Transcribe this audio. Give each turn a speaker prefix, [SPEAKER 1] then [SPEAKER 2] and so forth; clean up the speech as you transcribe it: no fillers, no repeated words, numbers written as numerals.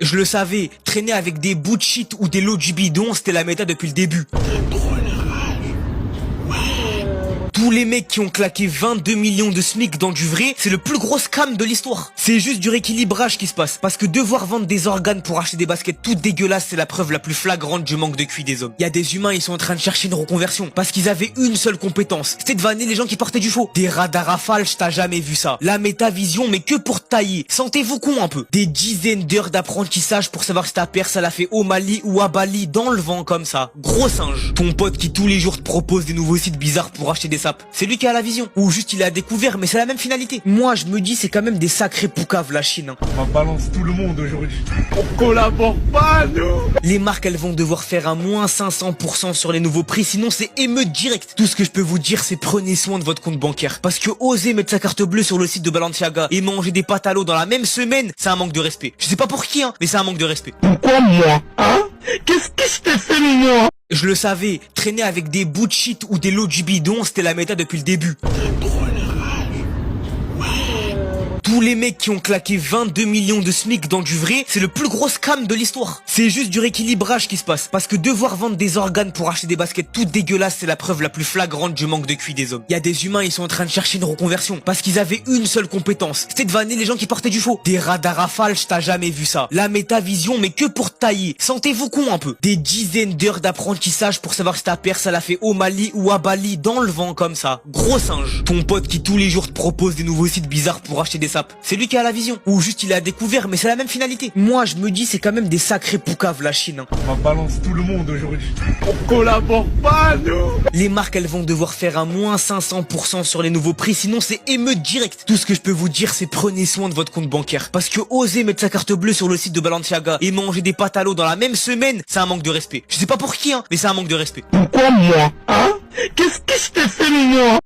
[SPEAKER 1] Je le savais, traîner avec des bouts de shit ou des lots du bidon, c'était la méta depuis le début. Tous les mecs qui ont claqué 22 millions de SMIC dans du vrai, c'est le plus gros scam de l'histoire. C'est juste du rééquilibrage qui se passe. Parce que devoir vendre des organes pour acheter des baskets toutes dégueulasses, c'est la preuve la plus flagrante du manque de QI des hommes. Il y a des humains, ils sont en train de chercher une reconversion. Parce qu'ils avaient une seule compétence. C'était de vanner les gens qui portaient du faux. Des radars rafales, je t'ai jamais vu ça. La métavision, mais que pour tailler. Sentez-vous con un peu. Des dizaines d'heures d'apprentissage pour savoir si ta perce, elle a fait au Mali ou à Bali dans le vent comme ça. Gros singe. Ton pote qui tous les jours te propose des nouveaux sites bizarres pour acheter des sapes. C'est lui qui a la vision. Ou juste il a découvert, mais c'est la même finalité. Moi, je me dis, c'est quand même des sacrés poucaves, la Chine. Hein.
[SPEAKER 2] On balance tout le monde aujourd'hui. On collabore pas, nous.
[SPEAKER 1] Les marques, elles vont devoir faire un moins 500% sur les nouveaux prix, sinon c'est émeute direct. Tout ce que je peux vous dire, c'est prenez soin de votre compte bancaire. Parce que oser mettre sa carte bleue sur le site de Balenciaga et manger des pâtes à l'eau dans la même semaine, c'est un manque de respect. Je sais pas pour qui, hein, mais c'est un manque de respect.
[SPEAKER 2] Pourquoi moi, hein? Qu'est-ce que je t'ai fait, moi?
[SPEAKER 1] Je le savais, traîner avec des bouts de shit ou des lots du bidon, c'était la méta depuis le début. Tous les mecs qui ont claqué 22 millions de SMIC dans du vrai, c'est le plus gros scam de l'histoire. C'est juste du rééquilibrage qui se passe. Parce que devoir vendre des organes pour acheter des baskets toutes dégueulasses, c'est la preuve la plus flagrante du manque de QI des hommes. Il y a des humains, ils sont en train de chercher une reconversion. Parce qu'ils avaient une seule compétence. C'était de vanner les gens qui portaient du faux. Des radars rafales, je t'ai jamais vu ça. La métavision, mais que pour tailler. Sentez-vous con un peu. Des dizaines d'heures d'apprentissage pour savoir si ta perce, elle a fait au Mali ou à Bali dans le vent comme ça. Gros singe. Ton pote qui tous les jours te propose des nouveaux sites bizarres pour acheter des sapes. C'est lui qui a la vision. Ou juste il a découvert, mais c'est la même finalité. Moi, je me dis, c'est quand même des sacrés poucaves, la Chine. Hein.
[SPEAKER 2] On balance tout le monde aujourd'hui. On collabore pas, nous.
[SPEAKER 1] Les marques, elles vont devoir faire un moins 500% sur les nouveaux prix, sinon c'est émeute direct. Tout ce que je peux vous dire, c'est prenez soin de votre compte bancaire. Parce que oser mettre sa carte bleue sur le site de Balenciaga et manger des pâtes à l'eau dans la même semaine, c'est un manque de respect. Je sais pas pour qui, hein, mais c'est un manque de respect.
[SPEAKER 2] Pourquoi moi, hein? Qu'est-ce que je t'ai fait, moi?